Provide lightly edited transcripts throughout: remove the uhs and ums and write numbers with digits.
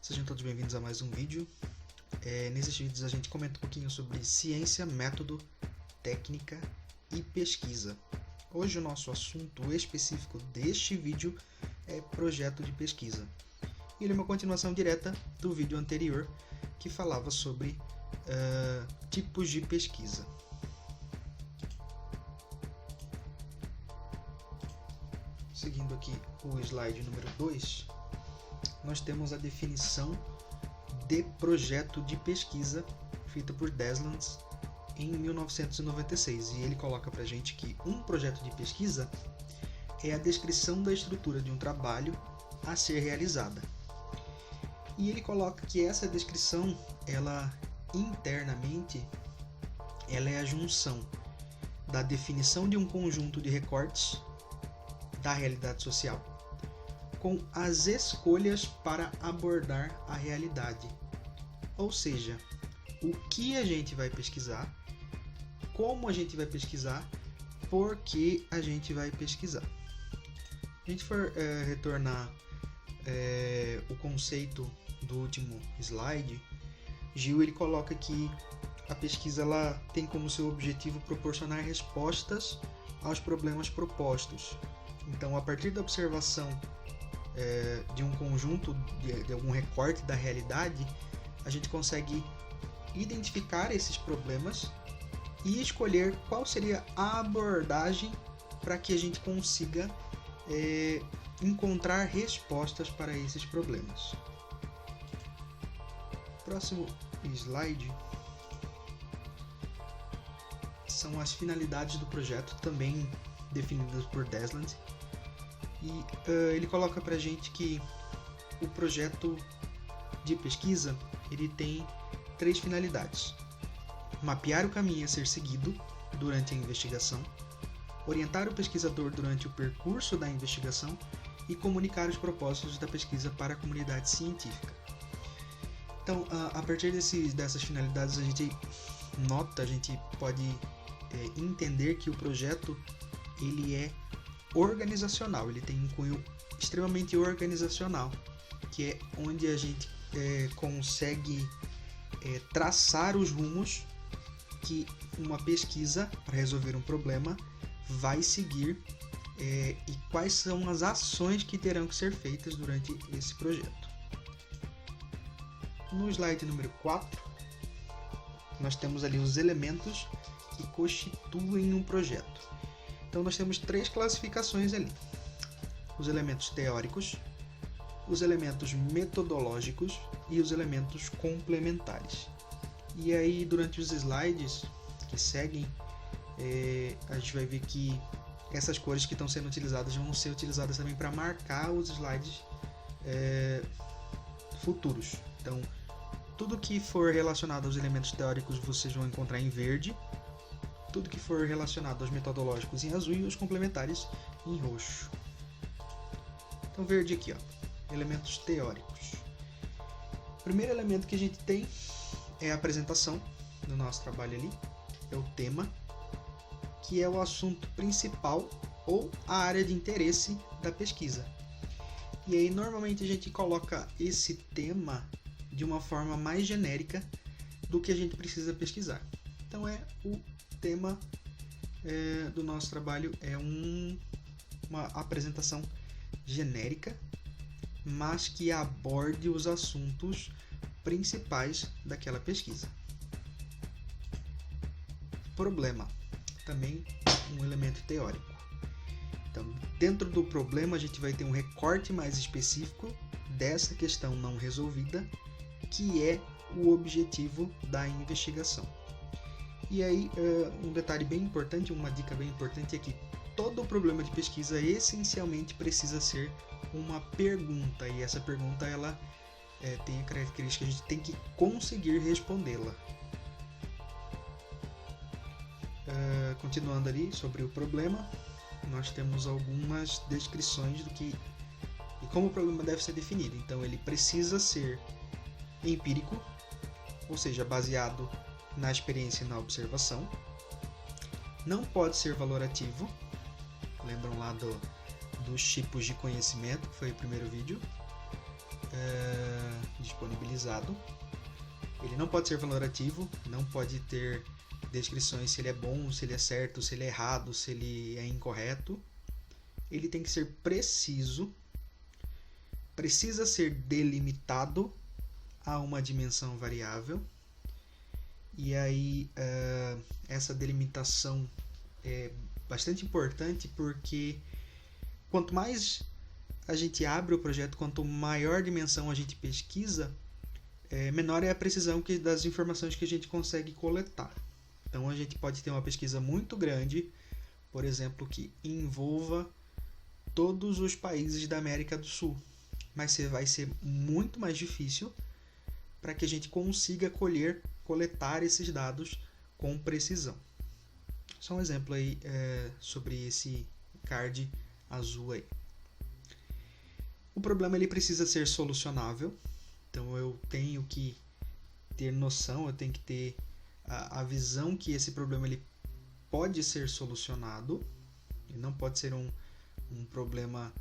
Sejam todos bem-vindos a mais um vídeo. Nesses vídeos a gente comenta um pouquinho sobre ciência, método, técnica e pesquisa. Hoje o nosso assunto específico deste vídeo é projeto de pesquisa. E ele é uma continuação direta do vídeo anterior que falava sobre tipos de pesquisa. Seguindo aqui o slide número 2, nós temos a definição de projeto de pesquisa feita por Deslandes em 1996, e ele coloca pra gente que um projeto de pesquisa é a descrição da estrutura de um trabalho a ser realizada. E ele coloca que essa descrição, ela internamente, ela é a junção da definição de um conjunto de recortes da realidade social com as escolhas para abordar a realidade. Ou seja, o que a gente vai pesquisar, como a gente vai pesquisar, por que a gente vai pesquisar. Se a gente for retornar o conceito do último slide, Gil ele coloca que a pesquisa ela tem como seu objetivo proporcionar respostas aos problemas propostos. Então, a partir da observação de um conjunto, de algum recorte da realidade, a gente consegue identificar esses problemas e escolher qual seria a abordagem para que a gente consiga encontrar respostas para esses problemas. Próximo slide são as finalidades do projeto, também definidas por Deslandes. E ele coloca pra gente que o projeto de pesquisa ele tem 3 finalidades: mapear o caminho a ser seguido durante a investigação, orientar o pesquisador durante o percurso da investigação e comunicar os propósitos da pesquisa para a comunidade científica. Então, a partir dessas finalidades, a gente pode entender que o projeto ele é organizacional, ele tem um cunho extremamente organizacional, que é onde a gente consegue traçar os rumos que uma pesquisa para resolver um problema vai seguir e quais são as ações que terão que ser feitas durante esse projeto. No slide número 4, nós temos ali os elementos que constituem um projeto. Então nós temos 3 classificações ali: os elementos teóricos, os elementos metodológicos e os elementos complementares. E aí durante os slides que seguem, a gente vai ver que essas cores que estão sendo utilizadas vão ser utilizadas também para marcar os slides futuros. Então tudo que for relacionado aos elementos teóricos vocês vão encontrar em verde, tudo que for relacionado aos metodológicos em azul e os complementares em roxo. Então verde aqui, ó, elementos teóricos. O primeiro elemento que a gente tem é a apresentação do nosso trabalho ali, é o tema, que é o assunto principal ou a área de interesse da pesquisa. E aí normalmente a gente coloca esse tema de uma forma mais genérica do que a gente precisa pesquisar. Então o tema do nosso trabalho é uma apresentação genérica, mas que aborde os assuntos principais daquela pesquisa. Problema, também um elemento teórico. Então, dentro do problema a gente vai ter um recorte mais específico dessa questão não resolvida, que é o objetivo da investigação. E aí, um detalhe bem importante, uma dica bem importante é que todo problema de pesquisa essencialmente precisa ser uma pergunta, e essa pergunta ela tem a característica que a gente tem que conseguir respondê-la. Continuando ali sobre o problema, nós temos algumas descrições do que e como o problema deve ser definido. Então ele precisa ser empírico, ou seja, baseado na experiência e na observação. Não pode ser valorativo. Lembram lá dos tipos de conhecimento, que foi o primeiro vídeo. disponibilizado. Ele não pode ser valorativo, não pode ter descrições se ele é bom, se ele é certo, se ele é errado, se ele é incorreto. Ele tem que ser preciso, precisa ser delimitado a uma dimensão variável. E aí essa delimitação é bastante importante, porque quanto mais a gente abre o projeto, quanto maior dimensão a gente pesquisa, menor é a precisão das informações que a gente consegue coletar. Então a gente pode ter uma pesquisa muito grande, por exemplo, que envolva todos os países da América do Sul, mas vai ser muito mais difícil para que a gente consiga coletar esses dados com precisão. Só um exemplo aí sobre esse card azul aí. O problema ele precisa ser solucionável, então eu tenho que ter noção, eu tenho que ter a visão que esse problema ele pode ser solucionado. Ele não pode ser um problema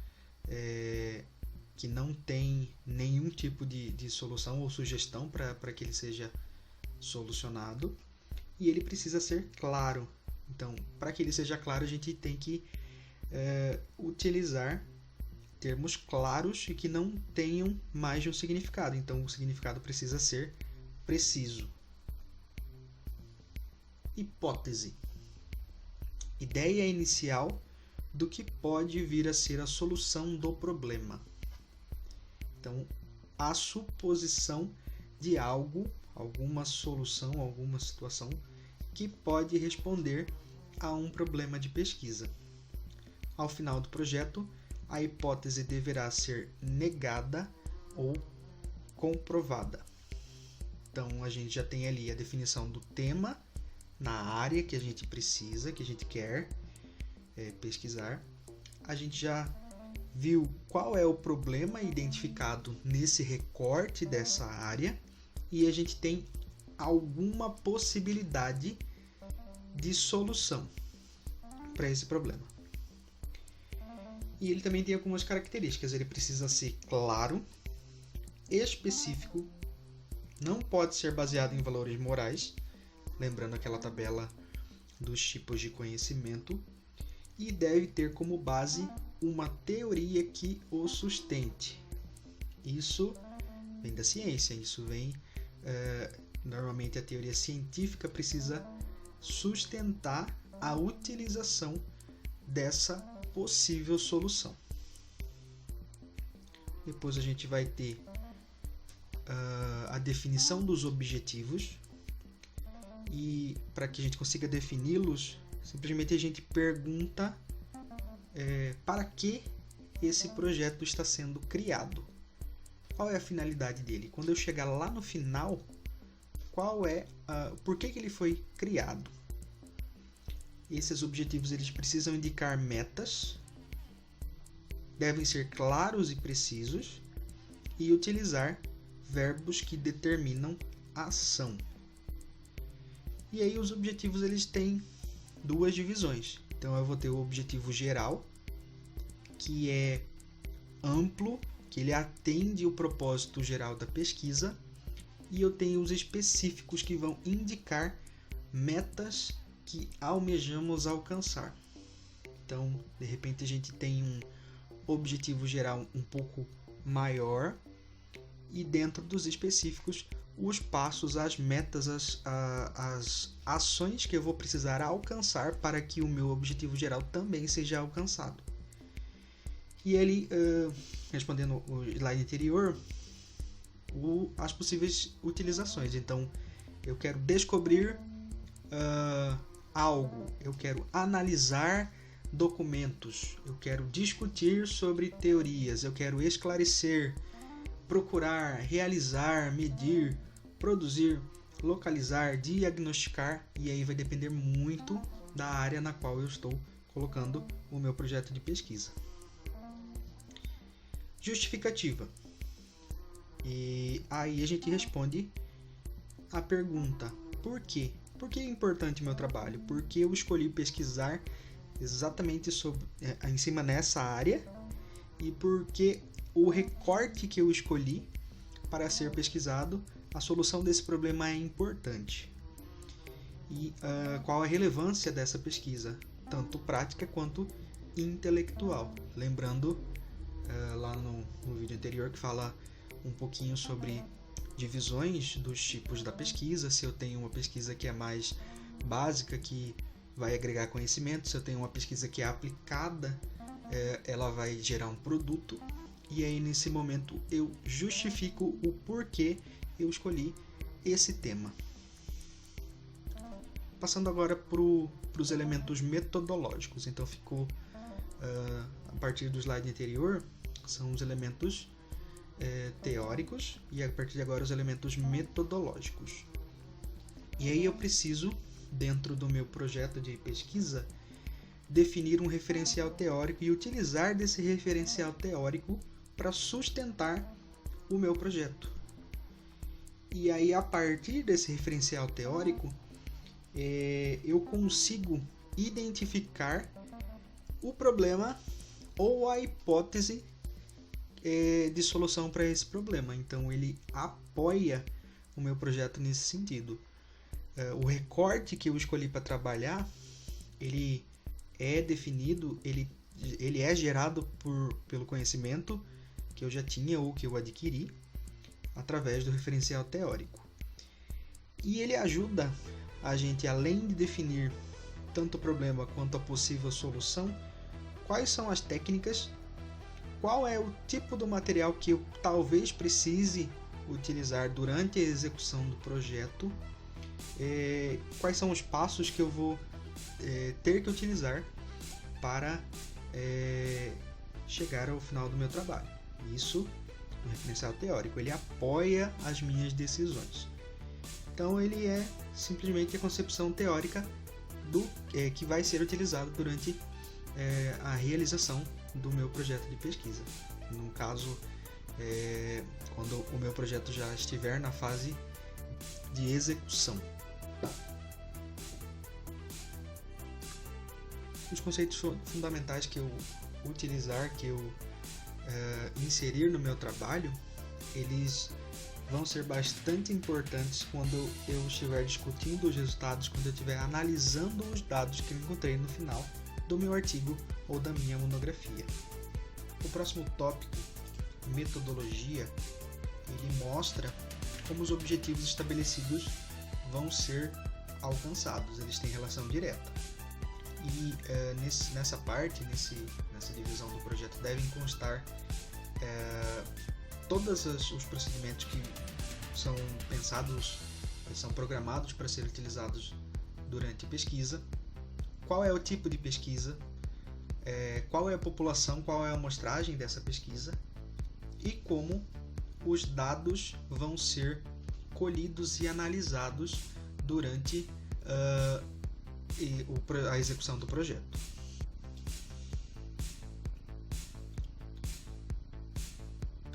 que não tem nenhum tipo de solução ou sugestão para que ele seja solucionado. E ele precisa ser claro. Então, para que ele seja claro, a gente tem que utilizar termos claros e que não tenham mais de um significado. Então, o significado precisa ser preciso. Hipótese. Ideia inicial do que pode vir a ser a solução do problema. Então, a suposição de algo, alguma solução, alguma situação que pode responder a um problema de pesquisa. Ao final do projeto, a hipótese deverá ser negada ou comprovada. Então, a gente já tem ali a definição do tema na área que a gente precisa, que a gente quer pesquisar. A gente já viu qual é o problema identificado nesse recorte dessa área e a gente tem alguma possibilidade de solução para esse problema. E ele também tem algumas características. Ele precisa ser claro, específico, não pode ser baseado em valores morais, lembrando aquela tabela dos tipos de conhecimento, e deve ter como base uma teoria que o sustente. Isso vem da ciência, isso vem... normalmente a teoria científica precisa sustentar a utilização dessa possível solução. Depois a gente vai ter a definição dos objetivos, e para que a gente consiga defini-los, simplesmente a gente pergunta para que esse projeto está sendo criado. Qual é a finalidade dele? Quando eu chegar lá no final, por que ele foi criado? Esses objetivos eles precisam indicar metas, devem ser claros e precisos e utilizar verbos que determinam a ação. E aí os objetivos eles têm duas divisões. Então eu vou ter o objetivo geral, que é amplo, que ele atende o propósito geral da pesquisa, e eu tenho os específicos que vão indicar metas que almejamos alcançar. Então, de repente a gente tem um objetivo geral um pouco maior e dentro dos específicos os passos, as metas, as ações que eu vou precisar alcançar para que o meu objetivo geral também seja alcançado. E ele, respondendo o slide anterior, as possíveis utilizações. Então, eu quero descobrir algo, eu quero analisar documentos, eu quero discutir sobre teorias, eu quero esclarecer, procurar, realizar, medir, produzir, localizar, diagnosticar, e aí vai depender muito da área na qual eu estou colocando o meu projeto de pesquisa. Justificativa. E aí a gente responde a pergunta: por quê? Por que é importante o meu trabalho? Por que eu escolhi pesquisar exatamente em cima nessa área? E por que o recorte que eu escolhi para ser pesquisado, a solução desse problema é importante. E qual a relevância dessa pesquisa, tanto prática quanto intelectual. Lembrando lá no vídeo anterior que fala um pouquinho sobre divisões dos tipos da pesquisa, se eu tenho uma pesquisa que é mais básica, que vai agregar conhecimento, se eu tenho uma pesquisa que é aplicada, ela vai gerar um produto, e aí nesse momento eu justifico o porquê eu escolhi esse tema. Passando agora para os elementos metodológicos, então ficou a partir do slide anterior, são os elementos teóricos, e a partir de agora os elementos metodológicos. E aí eu preciso, dentro do meu projeto de pesquisa, definir um referencial teórico e utilizar desse referencial teórico para sustentar o meu projeto. E aí, a partir desse referencial teórico, eu consigo identificar o problema ou a hipótese de solução para esse problema. Então, ele apoia o meu projeto nesse sentido. O recorte que eu escolhi para trabalhar, ele é definido, ele é gerado pelo conhecimento que eu já tinha ou que eu adquiri através do referencial teórico. E ele ajuda a gente, além de definir tanto o problema quanto a possível solução, quais são as técnicas, qual é o tipo do material que eu talvez precise utilizar durante a execução do projeto, quais são os passos que eu vou ter que utilizar para chegar ao final do meu trabalho. Isso, no referencial teórico, ele apoia as minhas decisões. Então, ele é simplesmente a concepção teórica que vai ser utilizado durante a realização do meu projeto de pesquisa. No caso, quando o meu projeto já estiver na fase de execução. Os conceitos fundamentais que eu utilizar, que eu inserir no meu trabalho, eles vão ser bastante importantes quando eu estiver discutindo os resultados, quando eu estiver analisando os dados que eu encontrei no final do meu artigo ou da minha monografia. O próximo tópico, metodologia, ele mostra como os objetivos estabelecidos vão ser alcançados, eles têm relação direta. E nessa parte, nessa divisão do projeto, devem constar todos os procedimentos que são pensados, são programados para serem utilizados durante a pesquisa, qual é o tipo de pesquisa, qual é a população, qual é a amostragem dessa pesquisa e como os dados vão ser colhidos e analisados durante a execução do projeto.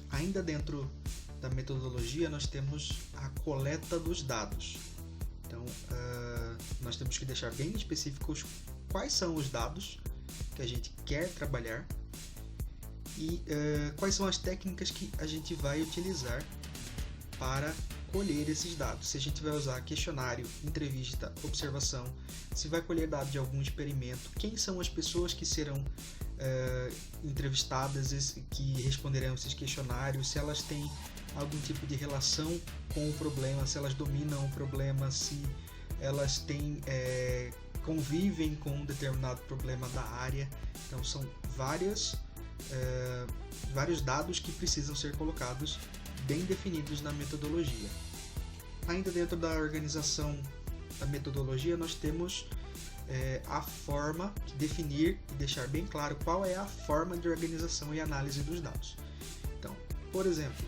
Ainda dentro da metodologia, nós temos a coleta dos dados. Então, nós temos que deixar bem específicos quais são os dados que a gente quer trabalhar e quais são as técnicas que a gente vai utilizar para colher esses dados. Se a gente vai usar questionário, entrevista, observação, se vai colher dados de algum experimento, quem são as pessoas que serão entrevistadas, que responderão esses questionários, se elas têm algum tipo de relação com o problema, se elas dominam o problema, se elas convivem com um determinado problema da área. Então são vários dados que precisam ser colocados bem definidos na metodologia. Ainda dentro da organização da metodologia, nós temos a forma, definir e deixar bem claro qual é a forma de organização e análise dos dados. Então, por exemplo,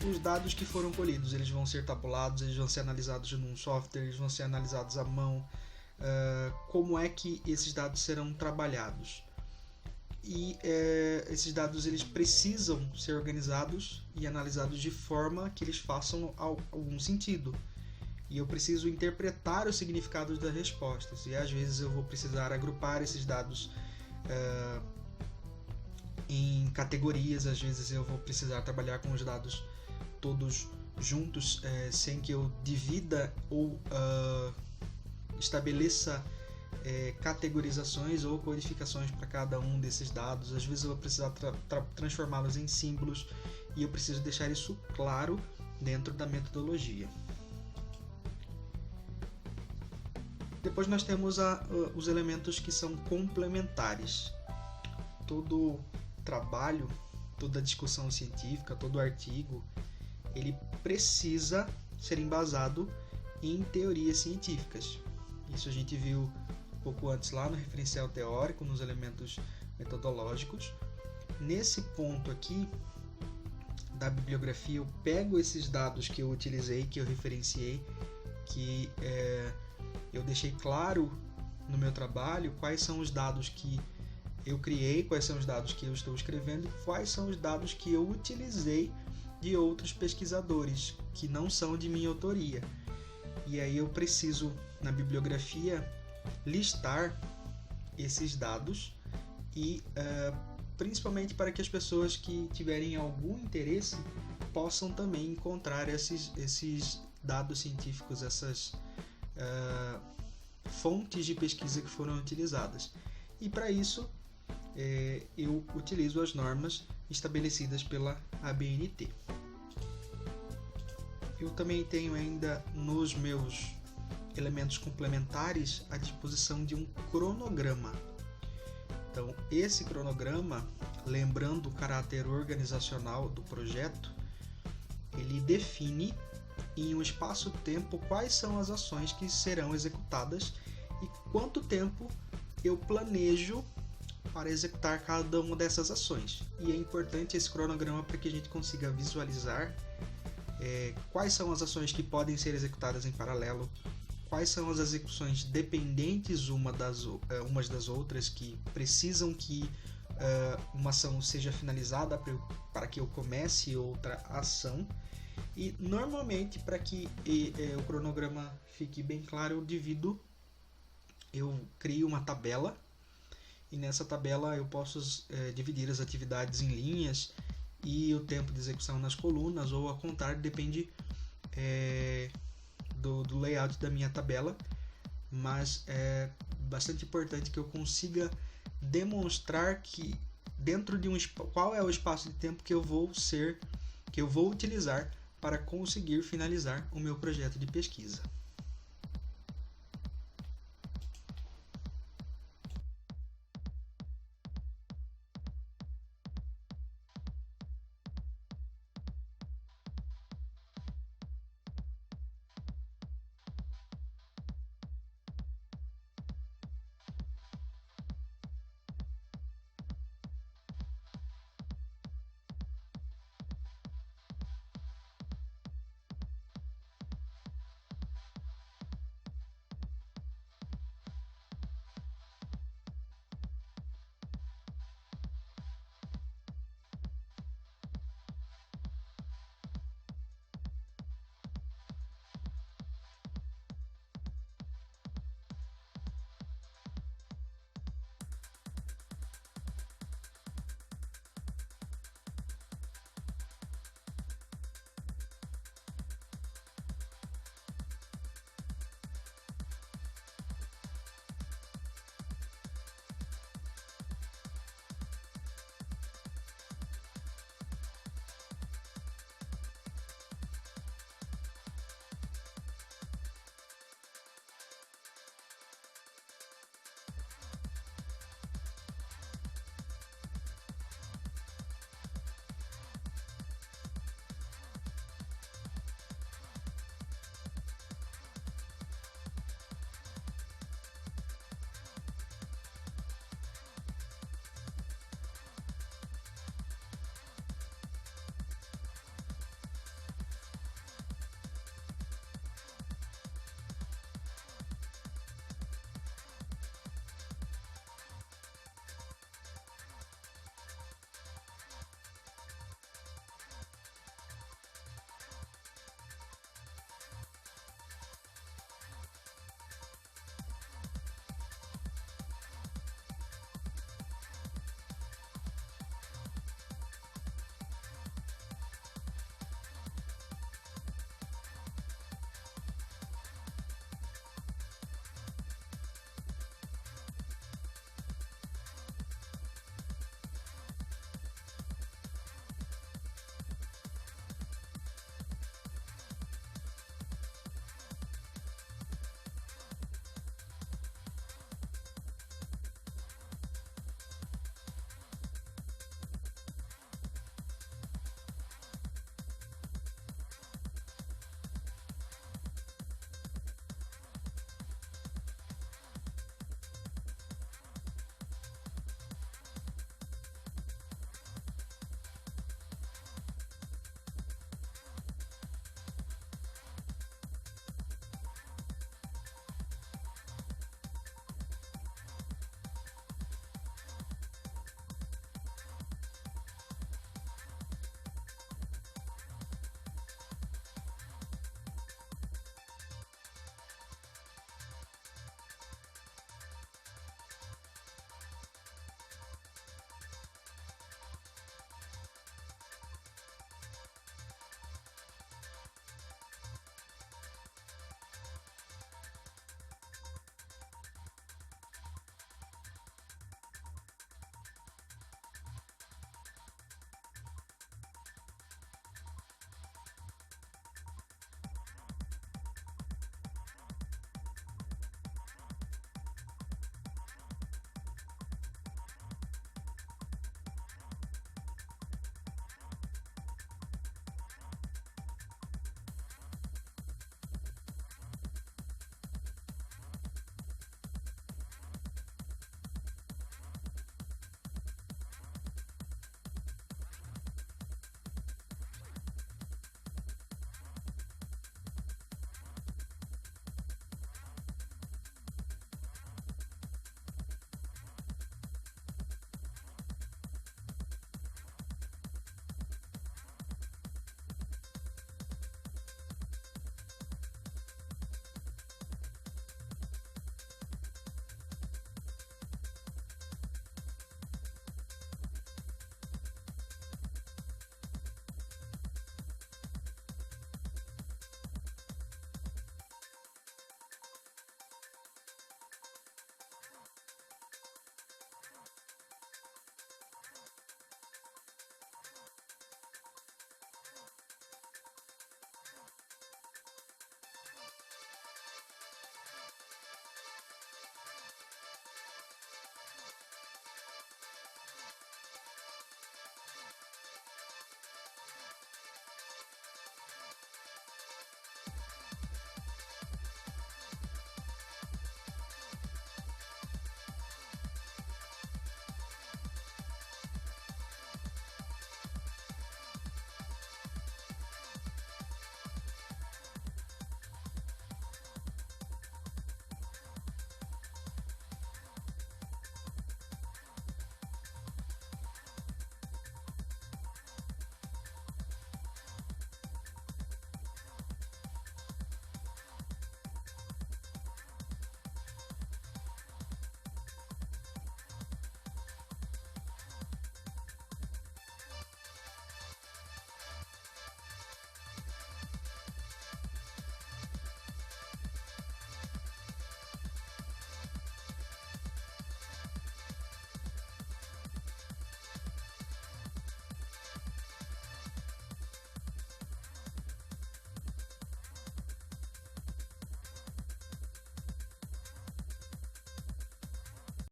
os dados que foram colhidos, eles vão ser tabulados, eles vão ser analisados num software, eles vão ser analisados à mão, como é que esses dados serão trabalhados. E esses dados eles precisam ser organizados e analisados de forma que eles façam algum sentido. E eu preciso interpretar os significados das respostas. E às vezes eu vou precisar agrupar esses dados em categorias, às vezes eu vou precisar trabalhar com os dados todos juntos, sem que eu divida ou estabeleça categorizações ou codificações para cada um desses dados. Às vezes eu vou precisar transformá-los em símbolos e eu preciso deixar isso claro dentro da metodologia. Depois nós temos os elementos que são complementares. Todo trabalho, toda discussão científica, todo artigo, ele precisa ser embasado em teorias científicas. Isso a gente viu um pouco antes lá no referencial teórico, nos elementos metodológicos. Nesse ponto aqui da bibliografia, eu pego esses dados que eu utilizei, que eu referenciei, que eu deixei claro no meu trabalho quais são os dados que eu criei, quais são os dados que eu estou escrevendo, quais são os dados que eu utilizei de outros pesquisadores, que não são de minha autoria. E aí eu preciso, na bibliografia, listar esses dados e principalmente para que as pessoas que tiverem algum interesse possam também encontrar esses dados científicos, essas fontes de pesquisa que foram utilizadas. E para isso eu utilizo as normas estabelecidas pela ABNT. Eu também tenho ainda nos meus elementos complementares a disposição de um cronograma. Então, esse cronograma, lembrando o caráter organizacional do projeto, ele define em um espaço-tempo quais são as ações que serão executadas e quanto tempo eu planejo para executar cada uma dessas ações. E é importante esse cronograma para que a gente consiga visualizar quais são as ações que podem ser executadas em paralelo, quais são as execuções dependentes umas das outras, que precisam que uma ação seja finalizada para que eu comece outra ação. E normalmente, para que o cronograma fique bem claro, eu crio uma tabela, e nessa tabela eu posso dividir as atividades em linhas e o tempo de execução nas colunas, ou a contar, depende do layout da minha tabela, mas é bastante importante que eu consiga demonstrar que dentro de qual é o espaço de tempo que eu vou utilizar para conseguir finalizar o meu projeto de pesquisa.